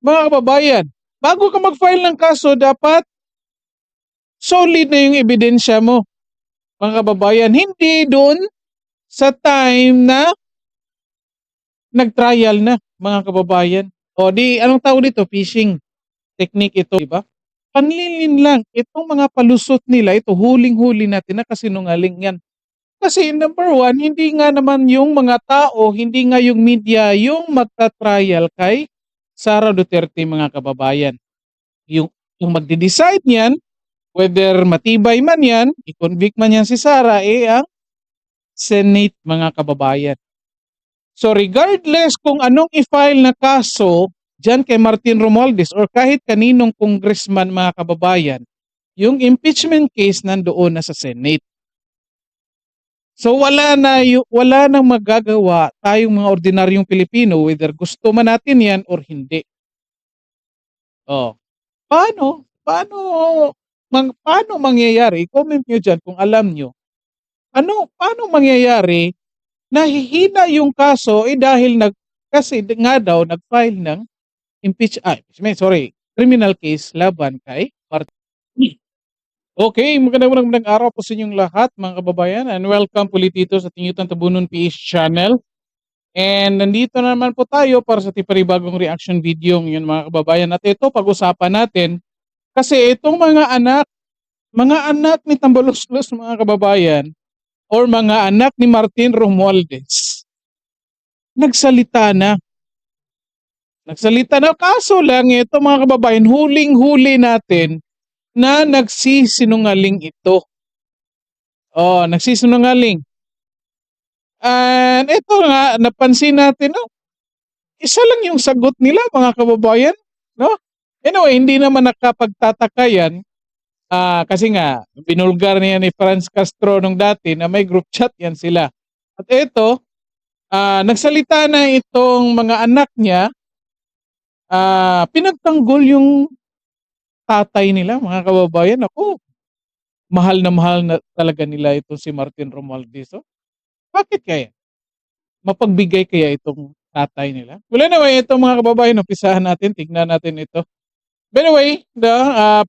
mga kababayan, bago ka mag-file ng kaso, dapat solid na yung ebidensya mo, mga kababayan. Hindi doon sa time na nag-trial na, mga kababayan. O di, anong tawag dito? Phishing technique ito, di ba? Panlilin lang. Itong mga palusot nila, ito, huling-huli natin na kasinungaling yan. Kasi number one, hindi nga naman yung mga tao, hindi nga yung media yung magta-trial kay Sara Duterte, mga kababayan. Yung magde-decide niyan, whether matibay man yan, i-convict man yan si Sara, ang Senate, mga kababayan. So regardless kung anong i-file na kaso dyan kay Martin Romualdez or kahit kaninong congressman, mga kababayan, yung impeachment case nandoon na sa Senate. So wala nang magagawa tayong mga ordinaryong Pilipino whether gusto man natin yan or hindi. Oh. Paano mangyayari? I-comment nyo dyan kung alam nyo. Paano mangyayari na hihina yung kaso dahil kasi nga daw nag-file ng criminal case laban kay Martin. Okay, magandang araw po sa inyong lahat, mga kababayan, and welcome po ulit dito sa Tingyutan Tabunon PH channel. And nandito naman po tayo para sa panibagong reaction video ngayon, mga kababayan. At ito, pag-usapan natin kasi itong mga anak ni Tambaloslos, mga kababayan, or mga anak ni Martin Romualdez, nagsalita na. Kaso lang ito, mga kababayan, huling-huli natin na nagsisinungaling ito. Nagsisinungaling. And ito nga, napansin natin, isa lang yung sagot nila, mga kababayan. No? Anyway, hindi naman nakapagtataka yan. Kasi nga, binulgar niya ni Franz Castro nung dati na may group chat yan sila. At ito, nagsalita na itong mga anak niya, pinagtanggol yung tatay nila, mga kababayan. Ako, mahal na talaga nila ito si Martin Romualdez. Bakit kaya? Mapagbigay kaya itong tatay nila? Well, anyway, ito mga kababayan, umpisahan natin, tignan natin ito. By the way,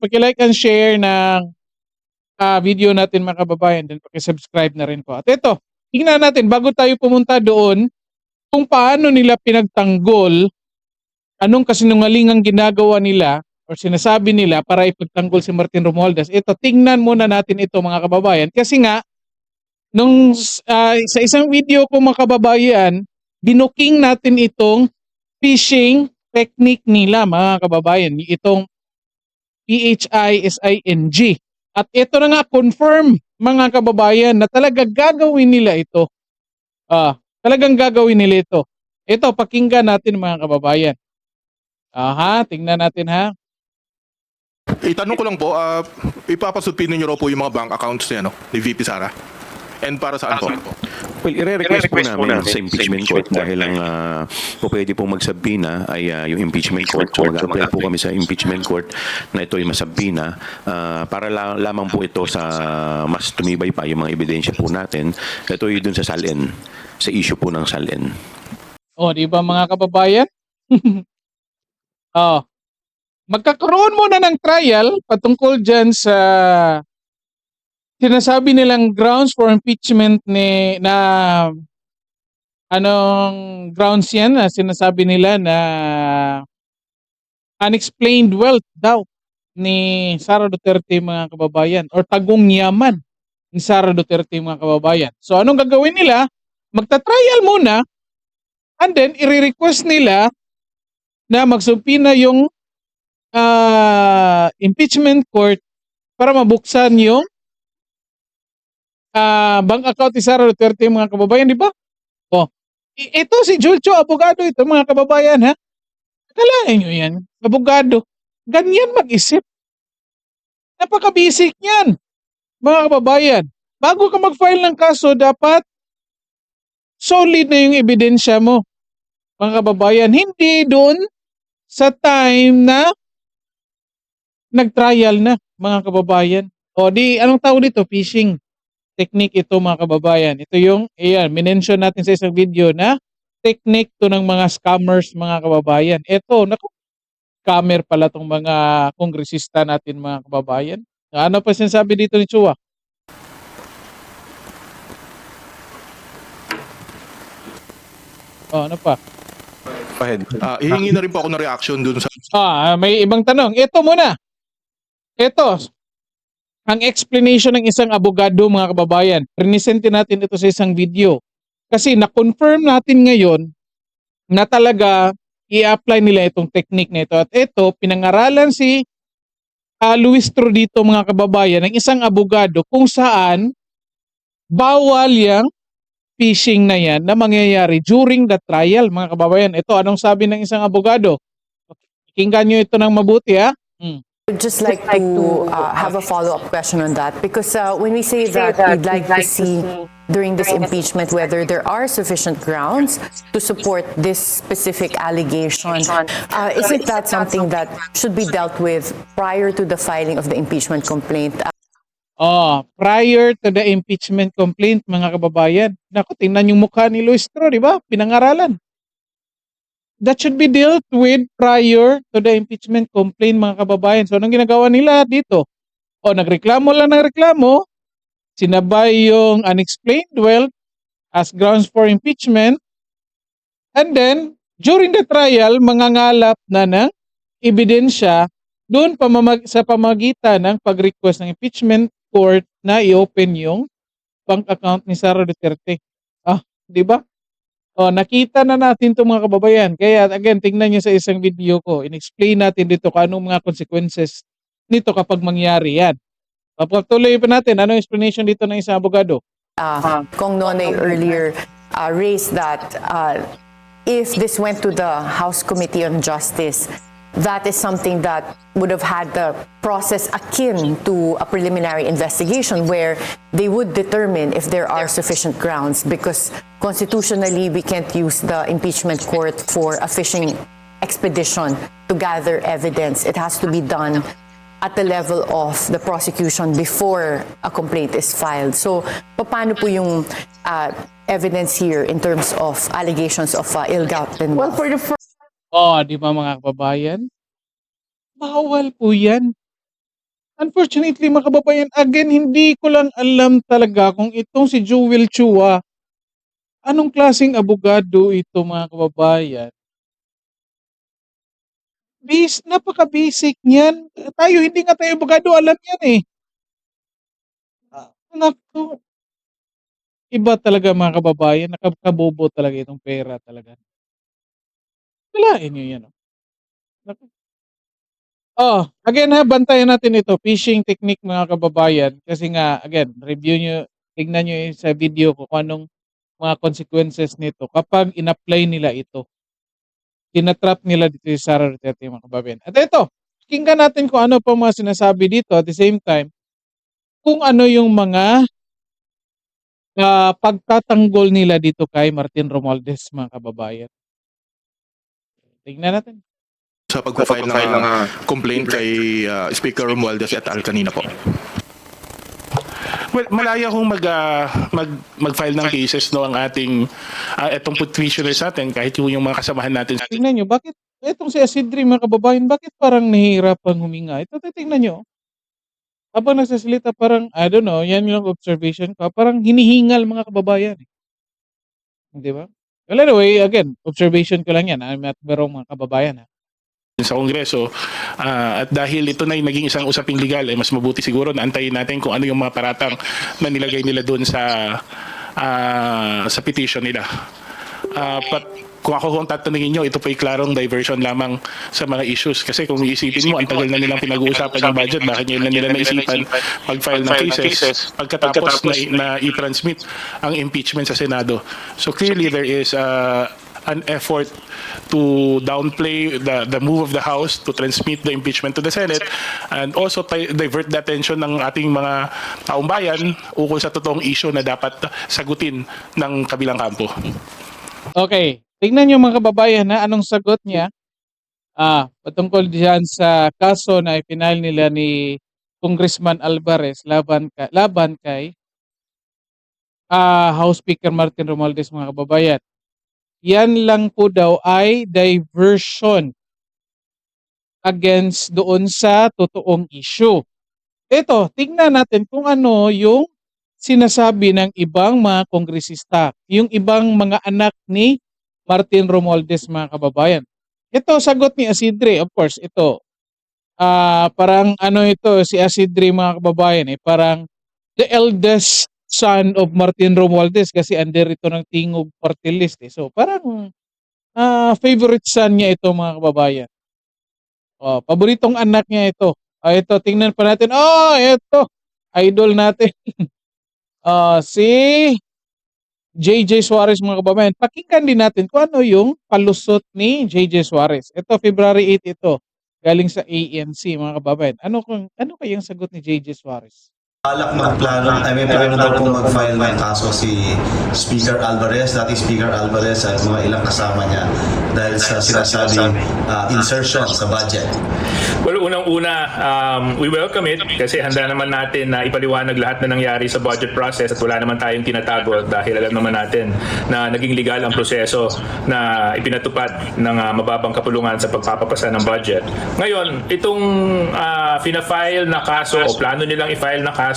paki-like and share ng video natin, mga kababayan, then paki-subscribe na rin po. At ito, tignan natin bago tayo pumunta doon kung paano nila pinagtanggol, anong kasinungalingang ginagawa nila or sinasabi nila para ipagtanggol si Martin Romualdez. Ito, tingnan muna natin ito, mga kababayan, kasi nga nung sa isang video ko, mga kababayan, binuking natin itong phishing technique nila, mga kababayan, itong PHISING. At ito na nga, confirm, mga kababayan, na talaga gagawin nila ito. Talagang gagawin nila ito. Ito, pakinggan natin, mga kababayan. Tingnan natin, ha. Itanong ko lang po, ipapasupinin niyo raw po yung mga bank accounts ni VP Sara? And para saan po? Well, i-request po namin sa impeachment court dahil ang po pwede pong magsabina ay yung impeachment court. So mag-apply po kami sa impeachment court na ito ay masabina para lamang po ito sa mas tumibay pa yung mga ebidensya po natin. Ito ay dun sa SALN, sa issue po ng SALN. Di ba, mga kababayan? Magkakaroon muna ng trial patungkol dyan sa sinasabi nilang grounds for impeachment anong grounds yan na sinasabi nila na unexplained wealth daw ni Sara Duterte, mga kababayan, or tagong yaman ni Sara Duterte, mga kababayan. So anong gagawin nila? Magta-trial muna and then i-request nila na magsubpina yung impeachment court para mabuksan yung bank account ni Sara Duterte, mga kababayan, di ba? Ito si Julcho, abogado ito, mga kababayan, ha? Kalahin nyo yan, abogado. Ganyan mag-isip. Napaka-basic yan, mga kababayan. Bago ka mag-file ng kaso, dapat solid na yung ebidensya mo, mga kababayan. Hindi doon sa time na nag-trial na, mga kababayan. Anong tawag dito? Phishing technique ito, mga kababayan. Ito yung, minention natin sa isang video na technique to ng mga scammers, mga kababayan. Ito, naku, scammer pala tong mga kongresista natin mga kababayan. Ano pa sinasabi dito ni Chua? Oh, ano pa? Go ahead. Hihingi na rin po ako ng reaction dun sa May ibang tanong. Ito muna. Ito, ang explanation ng isang abogado mga kababayan. Presente natin ito sa isang video. Kasi na-confirm natin ngayon na talaga i-apply nila itong technique na ito. At ito, pinangaralan si Luis Trodito mga kababayan ng isang abogado kung saan bawal yung phishing na yan na mangyayari during the trial mga kababayan. Ito, anong sabi ng isang abogado? Pakinggan nyo ito ng mabuti ha. I'd just like to have a follow-up question on that because when we say that we'd like to see during this impeachment whether there are sufficient grounds to support this specific allegation, isn't that something that should be dealt with prior to the filing of the impeachment complaint? Prior to the impeachment complaint mga kababayan. Naku, tingnan yung mukha ni Luis Tro, di ba? Pinangaralan. That should be dealt with prior to the impeachment complaint mga kababayan. So, anong ginagawa nila dito? Nagreklamo lang ng reklamo, sinabay yung unexplained wealth as grounds for impeachment, and then, during the trial, mangangalap na ng ebidensya doon sa pamagitan ng pag-request ng impeachment court na i-open yung bank account ni Sara Duterte. Di ba? Nakita na natin ito mga kababayan. Kaya again, tingnan nyo sa isang video ko. In-explain natin dito kung anong mga consequences nito kapag mangyari yan. Patuloy pa natin. Anong explanation dito ng isang abogado? Kong Nonay earlier raised that if this went to the House Committee on Justice, that is something that would have had the process akin to a preliminary investigation where they would determine if there are sufficient grounds because constitutionally we can't use the impeachment court for a fishing expedition to gather evidence. It has to be done at the level of the prosecution before a complaint is filed. So, paano po yung evidence here in terms of allegations of ill-gotten wealth? Di ba mga kababayan? Bawal po yan. Unfortunately mga kababayan, again, hindi ko lang alam talaga kung itong si Joel Chua, anong klaseng abogado ito mga kababayan. Napaka-basic niyan. Hindi nga tayo abogado, alam yan eh. Naku. Iba talaga mga kababayan, nakakabobo talaga itong pera talaga. Kalain nyo yan. Again bantayan natin ito, phishing technique mga kababayan. Kasi nga, again, review nyo, tignan nyo sa video ko kung anong mga consequences nito kapag in-apply nila ito. Tinatrap nila dito si Sara Duterte mga kababayan. At ito, pakinggan natin kung ano pa mga sinasabi dito at the same time, kung ano yung mga pagtatanggol nila dito kay Martin Romualdez mga kababayan. Tingnan natin. sa pag-file ng complaint kay Speaker Romualdez et al. Kanina po. Well, malaya kong mag-file ng cases ang ating etong petitioners natin kahit yung mga kasamahan natin. Tingnan nyo, bakit itong si Asidri mga kababayan, bakit parang nahihirapan huminga? Ito, tingnan nyo. Habang nagsasalita parang, I don't know, yan yung observation ko, parang hinihingal mga kababayan. Di ba? Well, anyway, again, observation ko lang yan. I'm at merong mga kababayan. Sa Kongreso at dahil ito na yung naging isang usaping legal mas mabuti siguro na antayin natin kung ano yung mga paratang na nilagay nila doon sa petition nila. Kung tatanungin nyo, ito po'y klarong diversion lamang sa mga issues kasi kung iisipin mo, ang tagal na nilang pinag-uusapan yung budget, bakit nyo na nila naisipan mag-file ng cases pagkatapos na i-transmit ang impeachment sa Senado. So clearly there is an effort to downplay the move of the House to transmit the impeachment to the Senate and also divert the attention ng ating mga taumbayan ukol sa totoong issue na dapat sagutin ng kabilang kampo. Okay, tingnan nyo mga kababayan na anong sagot niya patungkol diyan sa kaso na ipinal nila ni Congressman Alvarez laban kay House Speaker Martin Romualdez mga kababayan. Yan lang po daw ay diversion. against doon sa totoong issue. Ito, tingnan natin kung ano yung sinasabi ng ibang mga kongresista, yung ibang mga anak ni Martin Romualdez, mga kababayan. Ito, sagot ni Asidre, of course, ito. Parang ano ito, si Asidre, mga kababayan, parang the eldest son of Martin Romualdez kasi under ito ng Tingog Party List. So, parang favorite son niya ito, mga kababayan. Paboritong anak niya ito. Ito, tingnan pa natin. Ito. Idol natin. Si JJ Suarez, mga kababayan. Pakinggan din natin kung ano yung palusot ni JJ Suarez. Ito, February 8 ito. Galing sa ANC, mga kababayan. Ano kayang sagot ni JJ Suarez? May plano daw pong mag-file ng kaso si Speaker Alvarez, dating Speaker Alvarez at mga ilang kasama niya dahil sa sinasabing insertion sa budget. Well, unang-una, we welcome it kasi handa naman natin na ipaliwanag lahat na nangyari sa budget process at wala naman tayong tinatago dahil alam naman natin na naging legal ang proseso na ipinatupad ng mababang kapulungan sa pagpapapasa ng budget. Ngayon, itong fina-file na kaso o plano nilang i-file na kaso,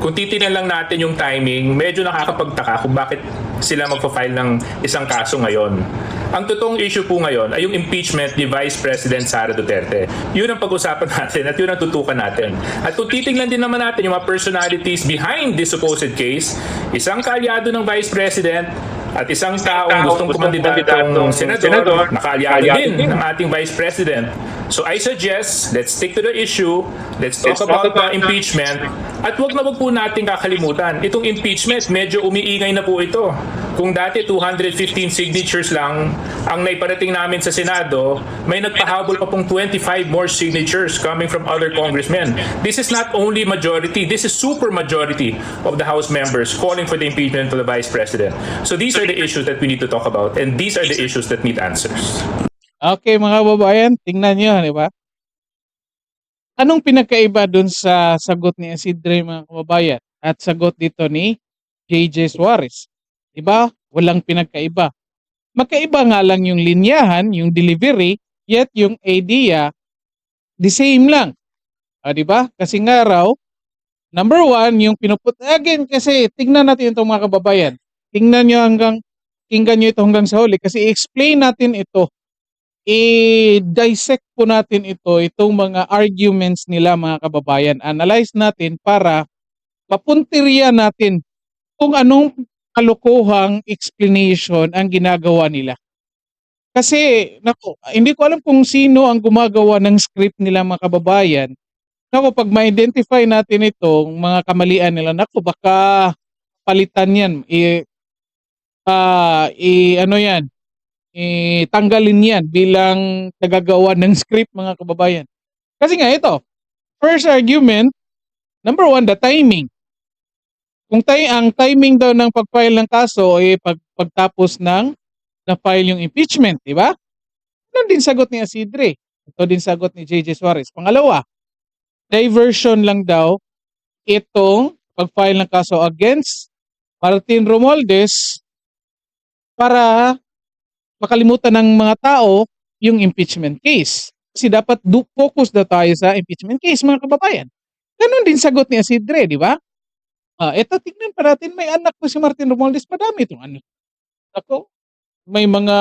kung titignan lang natin yung timing, medyo nakakapagtaka kung bakit sila magpa-file ng isang kaso ngayon. Ang totoong issue po ngayon ay yung impeachment ni Vice President Sara Duterte. Yun ang pag-usapan natin at yun ang tutukan natin. At kung titignan din naman natin yung mga personalities behind this supposed case, isang kaalyado ng Vice President at isang taong gustong kumandidatong senador, nakaalyado din ng ating Vice President. So I suggest, let's stick to the issue, let's talk about the impeachment, at wag po natin kakalimutan, itong impeachment, medyo umiingay na po ito. Kung dati 215 signatures lang ang naiparating namin sa Senado, may nagpahabol pa pong 25 more signatures coming from other congressmen. This is not only majority, this is super majority of the House members calling for the impeachment of the Vice President. So these are the issues that we need to talk about, and these are the issues that need answers. Okay, mga kababayan, tingnan nyo, di ba? Anong pinagkaiba dun sa sagot ni Isidre, mga kababayan, at sagot dito ni JJ Suarez? Di ba? Walang pinagkaiba. Magkaiba nga lang yung linyahan, yung delivery, yet yung idea, the same lang. Di ba? Kasi nga raw, number one, yung pinuput, again, kasi tingnan natin itong mga kababayan. Tingnan nyo ito hanggang sa huli, kasi i-explain natin ito. I-dissect po natin itong mga arguments nila, mga kababayan. Analyze natin para mapuntirya natin kung anong kalokohang explanation ang ginagawa nila. Kasi, hindi ko alam kung sino ang gumagawa ng script nila, mga kababayan. Pag ma-identify natin itong mga kamalian nila, baka palitan yan. Tanggalin yan bilang tagagawa ng script, mga kababayan. Kasi nga ito, first argument, number one, the timing. Kung ang timing daw ng pag-file ng kaso ay pagtapos ng na-file yung impeachment, di ba? Ito din sagot ni Isidre. Ito din sagot ni JJ Suarez. Pangalawa, diversion lang daw itong pag-file ng kaso against Martin Romualdez para makalimutan ng mga tao yung impeachment case. Kasi dapat focus na tayo sa impeachment case, mga kababayan. Ganon din sagot ni Isidre, di ba? Ito, tignan pa natin, may anak po si Martin Romualdez, padami itong anak. May mga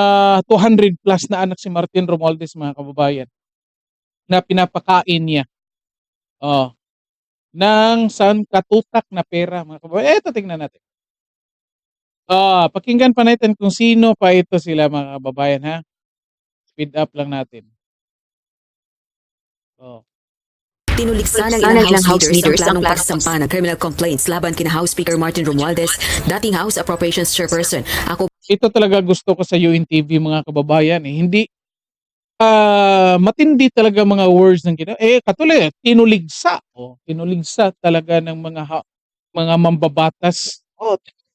200 plus na anak si Martin Romualdez, mga kababayan, na pinapakain niya ng katutak na pera, mga kababayan. Ito, tignan natin. Pakinggan pa natin kung sino pa ito sila, mga kababayan, ha? Speed up lang natin. Tinuliksa ng ilang House leaders ang planong pagsampa ng criminal complaints laban kina House Speaker Martin Romualdez, dating House Appropriations Chairperson. Ito talaga gusto ko sa UNTV, mga kababayan. Hindi, matindi talaga mga words ng ginawa. Katulad, tinuligsa. Tinuligsa talaga ng mga mambabatas.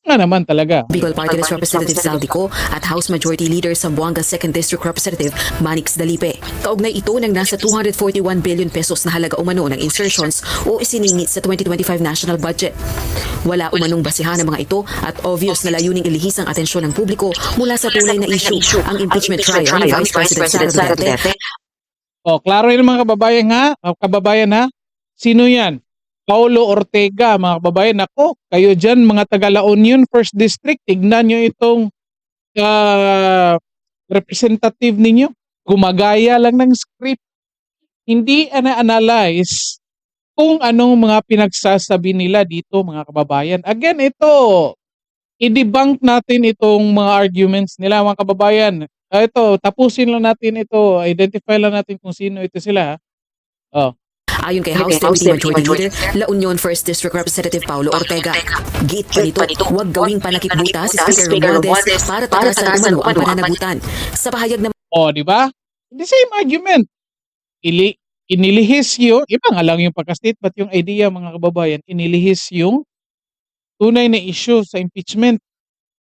Nga naman talaga. Bicol Party List Representative Saldico at House Majority Leader Zamboanga 2nd District Representative Manix Dalipe. Kaugnay ito ng nasa 241 billion pesos na halaga umano ng insertions o isiningit sa 2025 national budget. Wala umanong basihan ng mga ito at obvious na layuning ilihis ang atensyon ng publiko mula sa tunay na issue, ang impeachment trial ni Vice President Sara Duterte Klaro yun mga kababayan ha. Sino yan? Paulo Ortega, mga kababayan. Nako, kayo dyan, mga taga La Union First District, tignan nyo itong representative ninyo. Gumagaya lang ng script. Hindi ana-analyze kung anong mga pinagsasabi nila dito, mga kababayan. Again, ito, i-debunk natin itong mga arguments nila, mga kababayan. Ito, tapusin lang natin ito, identify lang natin kung sino ito sila. Oh. Ayon kay House Deputy Majority Leader, La Union First District Representative Paulo Ortega. Git pa nito, huwag gawing panakipbuta si Speaker Romualdez para takasan umano ang pananagutan. Sa pahayag na Di ba? The same argument. Inilihis yung, iba nga lang yung pagka-state, but yung idea, mga kababayan, inilihis yung tunay na issue sa impeachment.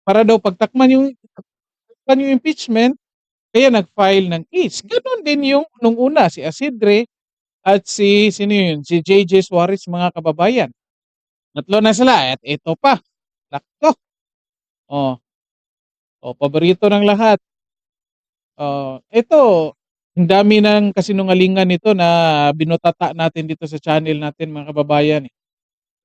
Para daw pagtakman yung impeachment, kaya nag-file ng case. Ganon din yung nung una, si Asidre at si JJ Suarez, mga kababayan. Tatlo na sila at ito pa. Lakto. Paborito ng lahat. Ito, ang dami ng kasinungalingan nito na binutata natin dito sa channel natin, mga kababayan.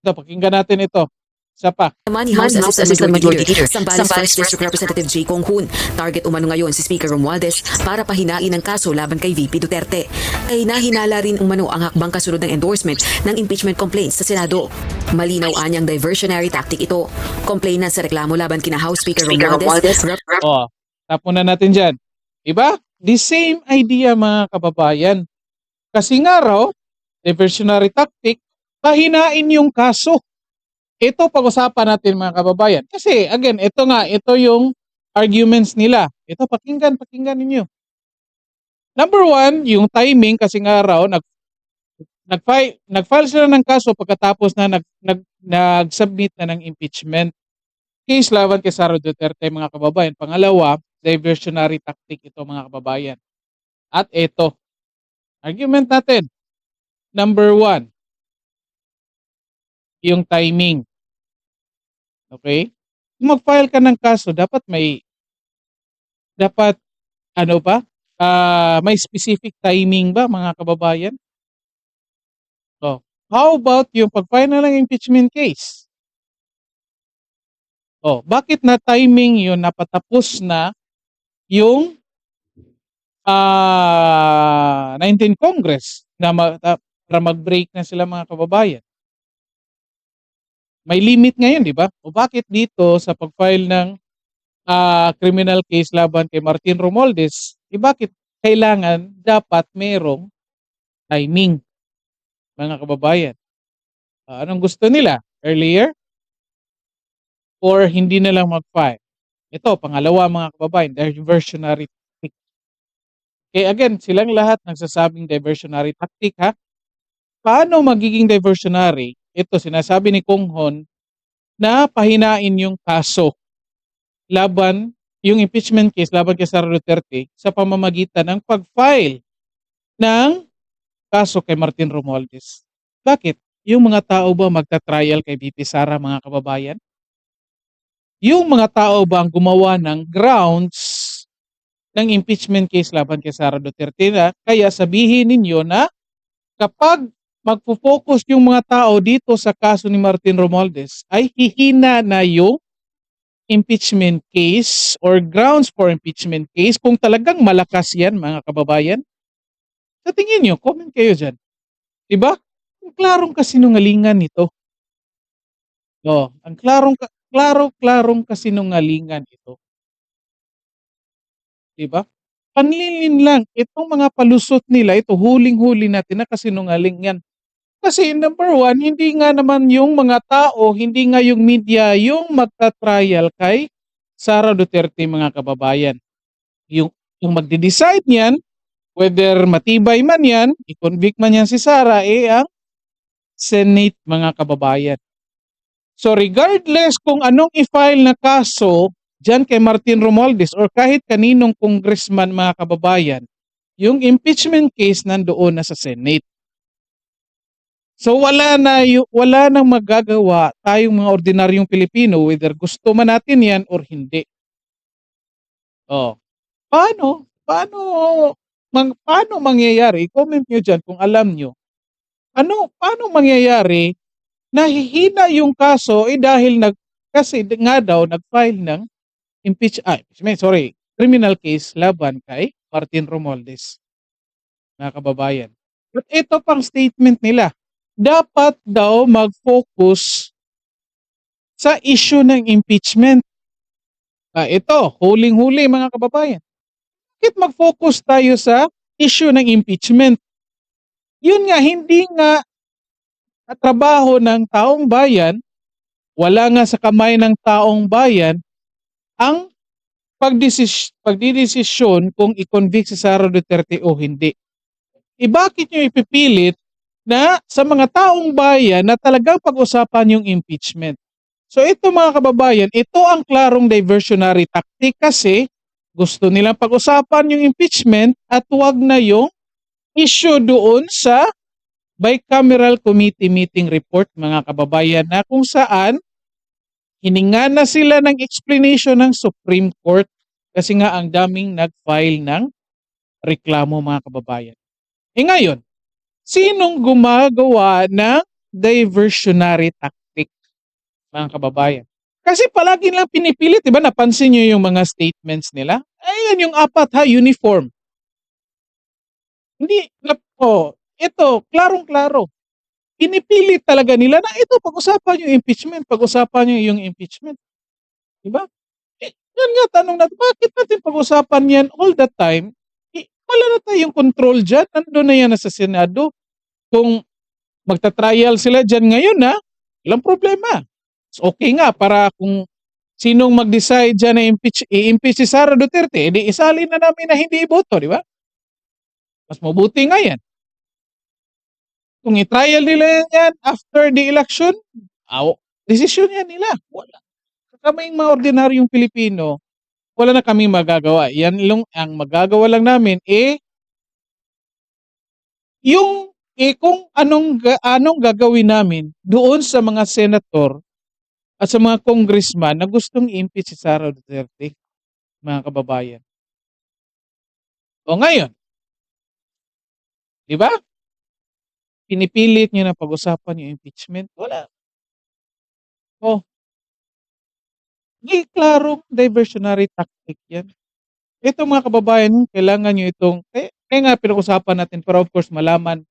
Ito, pakinggan natin ito. Isa pa. naman ni House Assistant Majority Leader, Zambales First District Representative J. Kong Hoon. Target umano ngayon si Speaker Romualdez para pahinain ang kaso laban kay VP Duterte. Ay nahinala rin umano ang hakbang kasunod ng endorsement ng impeachment complaints sa Senado. Malinaw anyang diversionary tactic ito. Complainant sa reklamo laban kina House Speaker Romualdez. Tapon na natin dyan. Diba? The same idea, mga kababayan. Kasi nga raw, diversionary tactic, pahinain yung kaso. Ito pag-usapan natin, mga kababayan. Kasi again, ito yung arguments nila. Ito, pakinggan ninyo. Number one, yung timing, kasi nga raw, nag-file sila ng kaso pagkatapos na nag-submit na ng impeachment case laban kay Sara Duterte, mga kababayan. Pangalawa, diversionary tactic ito, mga kababayan. At ito, argument natin. Number one, yung timing. Okay? Kung mag-file ka ng kaso, dapat may specific timing ba, mga kababayan? How about yung pag-file na ng impeachment case? Bakit na timing yun, napatapos na yung 19th Congress para mag-break na sila, mga kababayan? May limit ngayon, di ba? Bakit dito sa pag-file ng criminal case laban kay Martin Romualdez, bakit kailangan dapat merong timing, mga kababayan? Anong gusto nila? Earlier? Or hindi na lang mag-file? Ito, pangalawa, mga kababayan, diversionary tactic. Okay, again, silang lahat nagsasabing diversionary tactic, ha? Paano magiging diversionary? Ito, sinasabi ni Kong Hon na pahinain yung kaso laban, yung impeachment case laban kay Sara Duterte sa pamamagitan ng pag-file ng kaso kay Martin Romualdez. Bakit? Yung mga tao ba magta-trial kay VP Sara, mga kababayan? Yung mga tao ba ang gumawa ng grounds ng impeachment case laban kay Sara Duterte na kaya sabihin ninyo na kapag magpo-focus yung mga tao dito sa kaso ni Martin Romualdez ay hihina na yung impeachment case or grounds for impeachment case kung talagang malakas yan, mga kababayan? Sa tingin nyo, comment kayo dyan. Diba? Ang klarong kasinungalingan nito. Ang klarong kasinungalingan ito. Diba? Panlilin lang, itong mga palusot nila, ito huling-huli natin na kasinungaling yan. Kasi number one, hindi nga naman yung mga tao, hindi nga yung media yung magta-trial kay Sara Duterte, mga kababayan. Yung magde-decide niyan, whether matibay man yan, i-convict man yan si Sara, ang Senate, mga kababayan. So regardless kung anong i-file na kaso dyan kay Martin Romualdez or kahit kaninong congressman, mga kababayan, yung impeachment case nandoon na sa Senate. So wala nang magagawa tayong mga ordinaryong Pilipino whether gusto man natin yan or hindi. Paano paano mangyayari, comment nyo dyan kung alam nyo, paano mangyayari na hihina yung kaso dahil kasi nga daw nag-file ng criminal case laban kay Martin Romualdez, mga kababayan. But ito pang statement nila, dapat daw mag-focus sa issue ng impeachment. Ito, huling-huli mga kababayan. Bakit mag-focus tayo sa issue ng impeachment? Yun nga, hindi nga trabaho ng taong bayan, wala nga sa kamay ng taong bayan ang pagdidesisyon kung i-convict si Sara Duterte o hindi. Bakit nyo ipipilit na sa mga taong bayan na talagang pag-usapan yung impeachment? So ito mga kababayan, ito ang klarong diversionary tactic kasi gusto nilang pag-usapan yung impeachment at wag na yung issue doon sa bicameral committee meeting report, mga kababayan, na kung saan hininga na sila ng explanation ng Supreme Court kasi nga ang daming nag-file ng reklamo, mga kababayan. Ngayon, sinong gumagawa ng diversionary tactic, mga kababayan? Kasi palagi lang pinipilit, diba? Napansin nyo yung mga statements nila? Ayan yung apat uniform. Hindi, ito, klarong-klaro. Pinipilit talaga nila na ito, pag-usapan yung impeachment, pag-usapan nyo yung impeachment. Diba? Yan nga, tanong natin, bakit natin pag-usapan yan all the time? Wala na tayong control dyan, nandun na yan sa Senado. Kung magta-trial sila dyan ngayon walang problema. So, okay nga, para kung sinong mag-decide dyan na i-impeach si Sara Duterte, edi isalin na namin na hindi iboto, di ba? Mas mabuti nga yan. Kung i-trial nila yan after the election, desisyon yan nila. Wala. Kaming mga ordinaryong Pilipino, wala na kaming magagawa. Yan lang, ang magagawa lang namin kung anong gagawin namin doon sa mga senator at sa mga congressman na gustong i-impeach si Sara Duterte, mga kababayan. O ngayon, di ba? Pinipilit nyo na pag-usapan yung impeachment. Wala. Di klarong diversionary tactic yan. Ito mga kababayan, kailangan nyo itong, kaya nga pinag-usapan natin, pero of course malaman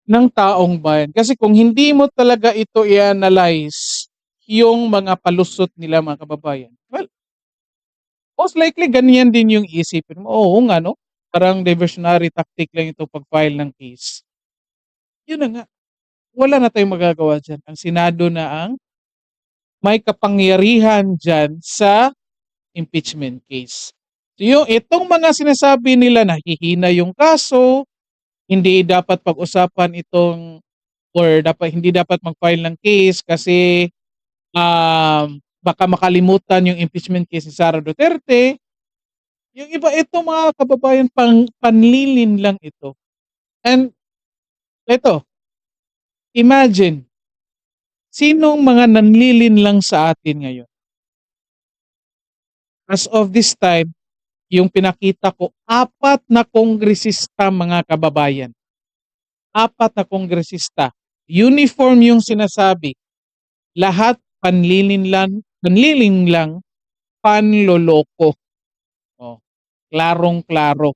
ng taong bayan. Kasi kung hindi mo talaga ito i-analyze yung mga palusot nila, mga kababayan, well, most likely ganyan din yung isipin mo. Oo nga, no? Parang diversionary tactic lang ito pag-file ng case. Yun na nga. Wala na tayong magagawa dyan. Ang Senado na ang may kapangyarihan dyan sa impeachment case. So itong mga sinasabi nila na hihina yung kaso, hindi dapat pag-usapan hindi dapat mag-file ng case kasi baka makalimutan yung impeachment case ni Sara Duterte. Yung iba, ito mga kababayan, panlilin lang ito. And ito, imagine, sinong mga nanlilin lang sa atin ngayon? As of this time, yung pinakita ko, 4 na kongresista, mga kababayan. 4 na kongresista. Uniform yung sinasabi. Lahat panlilin lang, panloloko. Klarong-klaro.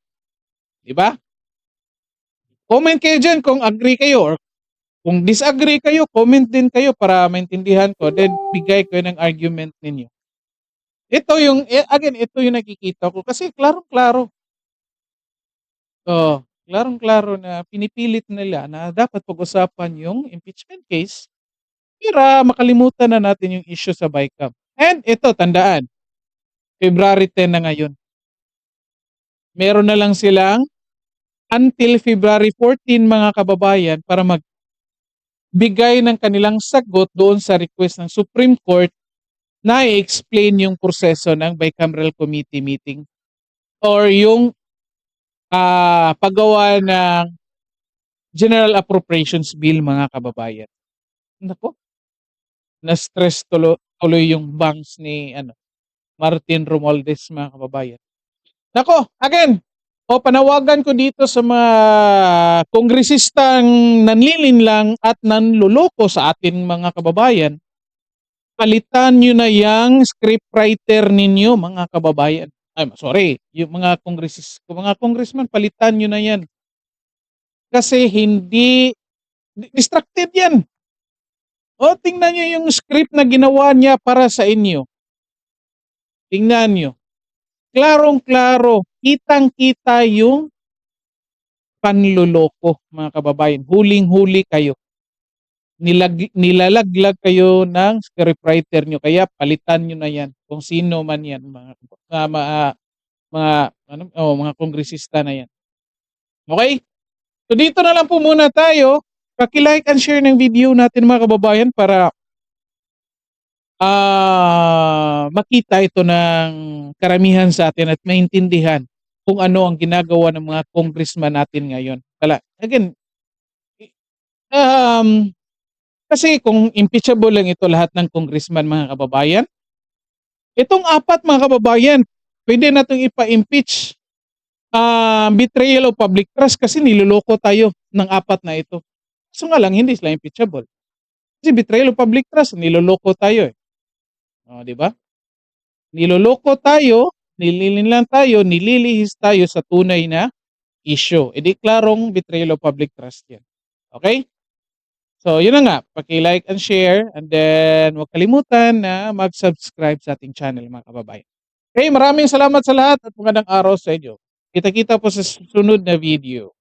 Diba? Comment kayo dyan kung agree kayo or kung disagree kayo, comment din kayo para maintindihan ko. Then bigay ko ng argument ninyo. Ito yung nakikita ko kasi klarong-klaro. Klarong-klaro na pinipilit nila na dapat pag-usapan yung impeachment case para makalimutan na natin yung issue sa BICAM. And ito, tandaan, February 10 na ngayon. Meron na lang silang until February 14, mga kababayan, para magbigay ng kanilang sagot doon sa request ng Supreme Court na i-explain yung proseso ng bicameral committee meeting or yung paggawa ng General Appropriations Bill, mga kababayan. Nako, na-stress tuloy yung banks ni Martin Romualdez, mga kababayan. Nako, again, O panawagan ko dito sa mga kongresistang nanlilinlang at nanloloko sa atin mga kababayan, palitan nyo na yung scriptwriter ninyo mga kababayan. Ay, sorry, yung mga congressman, palitan nyo na yan. Kasi hindi, distracted yan. O, tingnan nyo yung script na ginawa niya para sa inyo. Tingnan nyo. Klarong-klaro, kitang-kita yung panluloko, mga kababayan. Huling-huli kayo. Nilalaglag kayo ng scriptwriter nyo. Kaya palitan nyo na yan. Kung sino man yan, mga kongresista na yan. Okay? So dito na lang po muna tayo. Paki-like and share ng video natin mga kababayan para makita ito ng karamihan sa atin at maintindihan kung ano ang ginagawa ng mga congressman natin ngayon. Again, kasi kung impeachable lang ito lahat ng congressman mga kababayan, itong apat mga kababayan, pwede na itong ipa-impeach. Betrayal of public trust kasi niloloko tayo ng apat na ito. So nga lang, hindi sila impeachable. Kasi betrayal of public trust, niloloko tayo eh. Di ba? Niloloko tayo, nililinlang tayo, nililihis tayo sa tunay na issue. E di klarong betrayal of public trust yan. Okay? So, yun na nga. Paki-like and share and then huwag kalimutan na mag-subscribe sa ating channel mga kababayan. Okay, maraming salamat sa lahat at magandang araw sa inyo. Kita-kita po sa susunod na video.